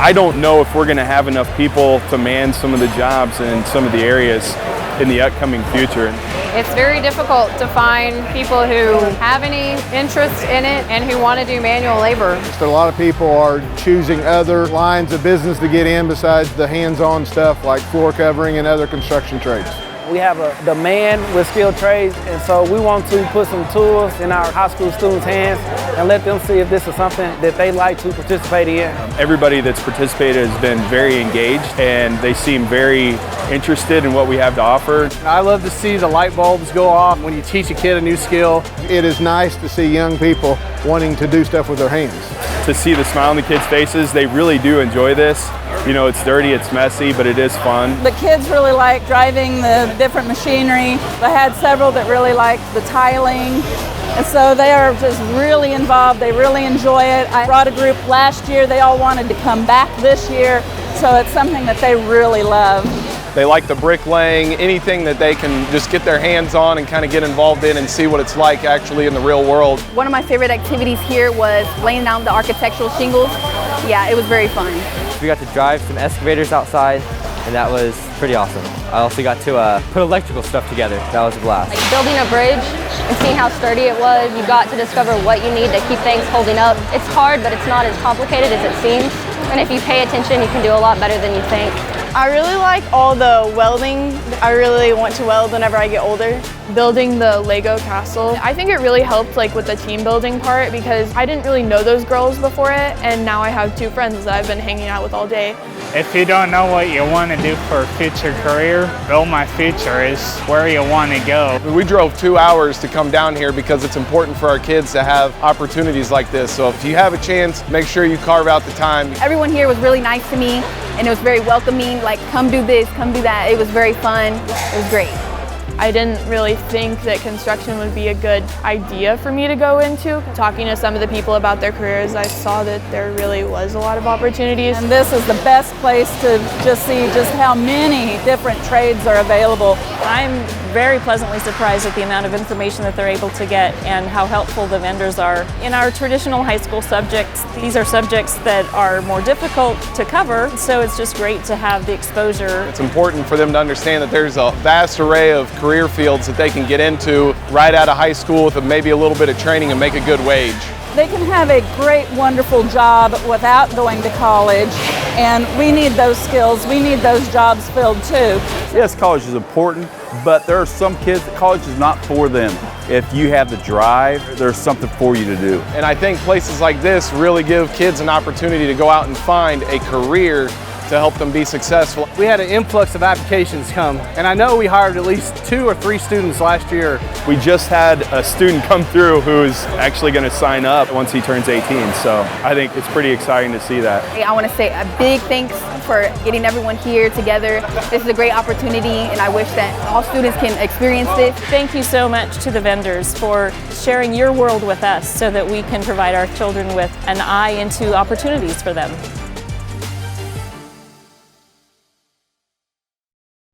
I don't know if we're going to have enough people to man some of the jobs in some of the areas in the upcoming future. It's very difficult to find people who have any interest in it and who want to do manual labor. So a lot of people are choosing other lines of business to get in besides the hands-on stuff like floor covering and other construction trades. We have a demand with skilled trades, and so we want to put some tools in our high school students' hands and let them see if this is something that they like to participate in. Everybody that's participated has been very engaged, and they seem very interested in what we have to offer. I love to see the light bulbs go off when you teach a kid a new skill. It is nice to see young people wanting to do stuff with their hands. To see the smile on the kids' faces, they really do enjoy this. You know, it's dirty, it's messy, but it is fun. The kids really like driving the different machinery. I had several that really liked the tiling. And so they are just really involved. They really enjoy it. I brought a group last year. They all wanted to come back this year. So it's something that they really love. They like the bricklaying, anything that they can just get their hands on and kind of get involved in and see what it's like actually in the real world. One of my favorite activities here was laying down the architectural shingles. Yeah, it was very fun. We got to drive some excavators outside, and that was pretty awesome. I also got to put electrical stuff together. That was a blast. Like building a bridge and seeing how sturdy it was, you got to discover what you need to keep things holding up. It's hard, but it's not as complicated as it seems. And if you pay attention, you can do a lot better than you think. I really like all the welding. I really want to weld whenever I get older. Building the Lego castle. I think it really helped with the team building part because I didn't really know those girls before it, and now I have two friends that I've been hanging out with all day. If you don't know what you want to do for a future career, Build My Future is where you want to go. We drove 2 hours to come down here because it's important for our kids to have opportunities like this. So if you have a chance, make sure you carve out the time. Everyone here was really nice to me, and it was very welcoming, like come do this, come do that. It was very fun. It was great. I didn't really think that construction would be a good idea for me to go into. Talking to some of the people about their careers, I saw that there really was a lot of opportunities. And this is the best place to just see just how many different trades are available. I'm very pleasantly surprised at the amount of information that they're able to get and how helpful the vendors are. In our traditional high school subjects, these are subjects that are more difficult to cover, so it's just great to have the exposure. It's important for them to understand that there's a vast array of career fields that they can get into right out of high school with maybe a little bit of training and make a good wage. They can have a great, wonderful job without going to college, and we need those skills. We need those jobs filled too. Yes, college is important, but there are some kids that college is not for them. If you have the drive, there's something for you to do. And I think places like this really give kids an opportunity to go out and find a career to help them be successful. We had an influx of applications come, and I know we hired at least 2 or 3 students last year. We just had a student come through who's actually going to sign up once he turns 18, so I think it's pretty exciting to see that. I want to say a big thanks for getting everyone here together. This is a great opportunity, and I wish that all students can experience this. Thank you so much to the vendors for sharing your world with us so that we can provide our children with an eye into opportunities for them.